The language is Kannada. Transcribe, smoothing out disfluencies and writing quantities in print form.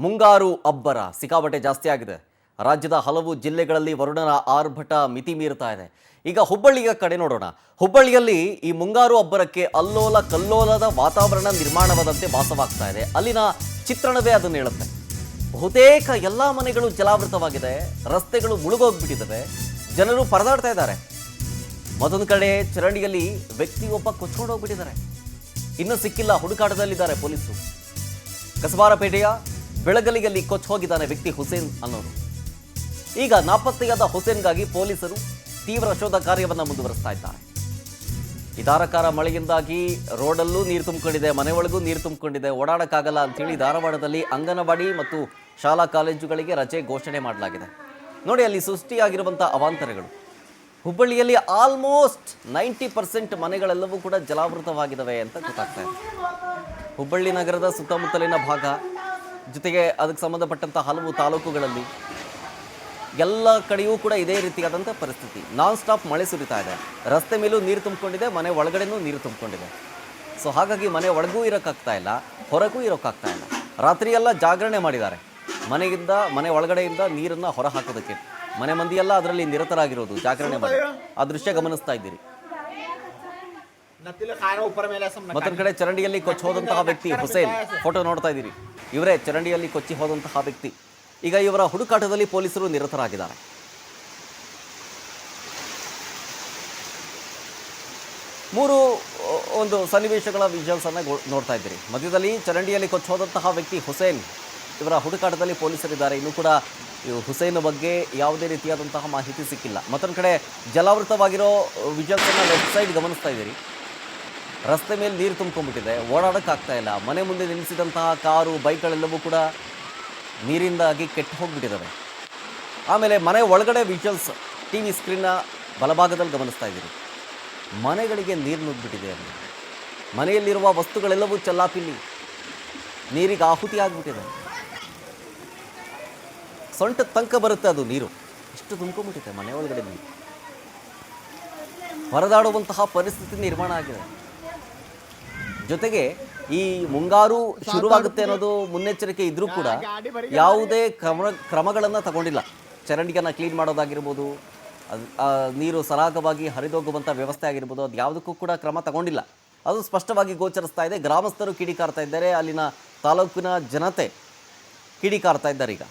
ಮುಂಗಾರು ಅಬ್ಬರ ಸಿಕ್ಕಾಪಟ್ಟೆ ಜಾಸ್ತಿ ಆಗಿದೆ. ರಾಜ್ಯದ ಹಲವು ಜಿಲ್ಲೆಗಳಲ್ಲಿ ವರುಣನ ಆರ್ಭಟ ಮಿತಿ ಮೀರ್ತಾ ಇದೆ. ಈಗ ಹುಬ್ಬಳ್ಳಿಯ ಕಡೆ ನೋಡೋಣ. ಹುಬ್ಬಳ್ಳಿಯಲ್ಲಿ ಈ ಮುಂಗಾರು ಅಬ್ಬರಕ್ಕೆ ಅಲ್ಲೋಲ ಕಲ್ಲೋಲದ ವಾತಾವರಣ ನಿರ್ಮಾಣವಾದಂತೆ ಭಾಸವಾಗ್ತಾ ಇದೆ. ಅಲ್ಲಿನ ಚಿತ್ರಣವೇ ಅದನ್ನು ಹೇಳುತ್ತೆ. ಬಹುತೇಕ ಎಲ್ಲ ಮನೆಗಳು ಜಲಾವೃತವಾಗಿದೆ, ರಸ್ತೆಗಳು ಮುಳುಗೋಗ್ಬಿಟ್ಟಿದ್ದಾವೆ, ಜನರು ಪರದಾಡ್ತಾ ಇದ್ದಾರೆ. ಮತ್ತೊಂದು ಕಡೆ ಚರಂಡಿಯಲ್ಲಿ ವ್ಯಕ್ತಿಯೊಬ್ಬ ಕೊಚ್ಕೊಂಡು ಹೋಗ್ಬಿಟ್ಟಿದ್ದಾರೆ. ಇನ್ನೂ ಸಿಕ್ಕಿಲ್ಲ, ಹುಡುಕಾಟದಲ್ಲಿದ್ದಾರೆ ಪೊಲೀಸರು. ಕಸಬಾರಪೇಟೆಯ ಬೆಳಗಲಿಯಲ್ಲಿ ಕೊಚ್ಚ ಹೋಗಿದ್ದಾನೆ ವ್ಯಕ್ತಿ ಹುಸೇನ್ ಅನ್ನೋರು. ಈಗ ನಾಪತ್ತೆಯಾದ ಹುಸೇನ್ಗಾಗಿ ಪೊಲೀಸರು ತೀವ್ರ ಶೋಧ ಕಾರ್ಯವನ್ನು ಮುಂದುವರಿಸ್ತಾ ಇದ್ದಾರೆ. ಈ ಧಾರಾಕಾರ ಮಳೆಯಿಂದಾಗಿ ರೋಡಲ್ಲೂ ನೀರು ತುಂಬಿಕೊಂಡಿದೆ, ಮನೆ ಒಳಗೂ ನೀರು ತುಂಬಿಕೊಂಡಿದೆ, ಓಡಾಡಕ್ಕಾಗಲ್ಲ ಅಂತೇಳಿ ಧಾರವಾಡದಲ್ಲಿ ಅಂಗನವಾಡಿ ಮತ್ತು ಶಾಲಾ ಕಾಲೇಜುಗಳಿಗೆ ರಜೆ ಘೋಷಣೆ ಮಾಡಲಾಗಿದೆ. ನೋಡಿ ಅಲ್ಲಿ ಸೃಷ್ಟಿಯಾಗಿರುವಂಥ ಅವಾಂತರಗಳು. ಹುಬ್ಬಳ್ಳಿಯಲ್ಲಿ ಆಲ್ಮೋಸ್ಟ್ 90% ಮನೆಗಳೆಲ್ಲವೂ ಕೂಡ ಜಲಾವೃತವಾಗಿದ್ದಾವೆ ಅಂತ ಗೊತ್ತಾಗ್ತಾ ಇದೆ. ಹುಬ್ಬಳ್ಳಿ ನಗರದ ಸುತ್ತಮುತ್ತಲಿನ ಭಾಗ ಜೊತೆಗೆ ಅದಕ್ಕೆ ಸಂಬಂಧಪಟ್ಟಂಥ ಹಲವು ತಾಲೂಕುಗಳಲ್ಲಿ ಎಲ್ಲ ಕಡೆಯೂ ಕೂಡ ಇದೇ ರೀತಿಯಾದಂಥ ಪರಿಸ್ಥಿತಿ. ನಾನ್ ಸ್ಟಾಪ್ ಮಳೆ ಸುರಿತಾ ಇದೆ, ರಸ್ತೆ ಮೇಲೂ ನೀರು ತುಂಬಿಕೊಂಡಿದೆ, ಮನೆ ಒಳಗಡೆನೂ ನೀರು ತುಂಬಿಕೊಂಡಿದೆ. ಸೊ ಹಾಗಾಗಿ ಮನೆ ಒಳಗೂ ಇರೋಕ್ಕಾಗ್ತಾ ಇಲ್ಲ, ಹೊರಗೂ ಇರೋಕ್ಕಾಗ್ತಾ ಇಲ್ಲ. ರಾತ್ರಿಯೆಲ್ಲ ಜಾಗರಣೆ ಮಾಡಿದ್ದಾರೆ, ಮನೆ ಒಳಗಡೆಯಿಂದ ನೀರನ್ನು ಹೊರ ಹಾಕೋದಕ್ಕೆ. ಮನೆ ಮಂದಿಯೆಲ್ಲ ಅದರಲ್ಲಿ ನಿರತರಾಗಿರೋದು, ಜಾಗರಣೆ ಮಾಡಿ. ಆ ದೃಶ್ಯ ಗಮನಿಸ್ತಾ ಇದ್ದೀರಿ. ಮತ್ತೊಂದು ಕಡೆ ಚರಂಡಿಯಲ್ಲಿ ಕೊಚ್ಚಿ ಹೋದಂತಹ ವ್ಯಕ್ತಿ ಹುಸೇನ್ ಫೋಟೋ ನೋಡ್ತಾ ಇದ್ದೀರಿ. ಇವರೇ ಚರಂಡಿಯಲ್ಲಿ ಕೊಚ್ಚಿ ಹೋದಂತಹ ವ್ಯಕ್ತಿ. ಈಗ ಇವರ ಹುಡುಕಾಟದಲ್ಲಿ ಪೊಲೀಸರು ನಿರತರಾಗಿದ್ದಾರೆ. ಒಂದು ಸನ್ನಿವೇಶಗಳ ವಿಜುವಲ್ಸ್ ಅನ್ನ ನೋಡ್ತಾ ಇದ್ದೀರಿ. ಮಧ್ಯದಲ್ಲಿ ಚರಂಡಿಯಲ್ಲಿ ಕೊಚ್ಚಿ ಹೋದಂತಹ ವ್ಯಕ್ತಿ ಹುಸೇನ್, ಇವರ ಹುಡುಕಾಟದಲ್ಲಿ ಪೊಲೀಸರಿದ್ದಾರೆ. ಇನ್ನೂ ಕೂಡ ಹುಸೇನ್ ಬಗ್ಗೆ ಯಾವುದೇ ರೀತಿಯಾದಂತಹ ಮಾಹಿತಿ ಸಿಕ್ಕಿಲ್ಲ. ಮತ್ತೊಂದು ಕಡೆ ಜಲಾವೃತವಾಗಿರೋ ವಿಜುವಲ್ಸ್ ಅನ್ನ ಲೆಫ್ಟ್ ಸೈಡ್ ಗಮನಿಸ್ತಾ ಇದ್ದೀರಿ. ರಸ್ತೆ ಮೇಲೆ ನೀರು ತುಂಬ್ಕೊಂಡ್ಬಿಟ್ಟಿದೆ, ಓಡಾಡೋಕ್ಕಾಗ್ತಾ ಇಲ್ಲ. ಮನೆ ಮುಂದೆ ನಿಲ್ಲಿಸಿದಂತಹ ಕಾರು, ಬೈಕ್ಗಳೆಲ್ಲವೂ ಕೂಡ ನೀರಿಂದಾಗಿ ಕೆಟ್ಟು ಹೋಗಿಬಿಟ್ಟಿದ್ದಾವೆ. ಆಮೇಲೆ ಮನೆ ಒಳಗಡೆ ವಿಜುವಲ್ಸ್ TV ಸ್ಕ್ರೀನ್ನ ಬಲಭಾಗದಲ್ಲಿ ಗಮನಿಸ್ತಾ ಇದ್ದೀರಿ. ಮನೆಗಳಿಗೆ ನೀರು ನುಗ್ಗಿಬಿಟ್ಟಿದೆ. ಅಲ್ಲಿ ಮನೆಯಲ್ಲಿರುವ ವಸ್ತುಗಳೆಲ್ಲವೂ ಚೆಲ್ಲಾಪಿಲ್ಲಿ ನೀರಿಗೆ ಆಹುತಿ ಆಗಿಬಿಟ್ಟಿದೆ. ಸೊಂಟ ತನಕ ಬರುತ್ತೆ ಅದು ನೀರು, ಇಷ್ಟು ತುಂಬ್ಕೊಂಡ್ಬಿಟ್ಟಿದೆ ಮನೆ ಒಳಗಡೆ ನೀರು. ಹೊರದಾಡುವಂತಹ ಪರಿಸ್ಥಿತಿ ನಿರ್ಮಾಣ ಆಗಿದೆ. ಜೊತೆಗೆ ಈ ಮುಂಗಾರು ಶುರುವಾಗುತ್ತೆ ಅನ್ನೋದು ಮುನ್ನೆಚ್ಚರಿಕೆ ಇದ್ರೂ ಕೂಡ ಯಾವುದೇ ಕ್ರಮಗಳನ್ನು ತಗೊಂಡಿಲ್ಲ. ಚರಂಡಿಯನ್ನು ಕ್ಲೀನ್ ಮಾಡೋದಾಗಿರ್ಬೋದು, ನೀರು ಸರಾಗವಾಗಿ ಹರಿದೋಗುವಂಥ ವ್ಯವಸ್ಥೆ ಆಗಿರ್ಬೋದು, ಅದು ಯಾವುದಕ್ಕೂ ಕೂಡ ಕ್ರಮ ತಗೊಂಡಿಲ್ಲ. ಅದು ಸ್ಪಷ್ಟವಾಗಿ ಗೋಚರಿಸ್ತಾ ಇದೆ. ಗ್ರಾಮಸ್ಥರು ಕಿಡಿಕಾರ್ತಾ ಇದ್ದಾರೆ, ಅಲ್ಲಿನ ತಾಲೂಕಿನ ಜನತೆ ಕಿಡಿಕಾರ್ತಾ ಇದ್ದಾರೆ. ಈಗ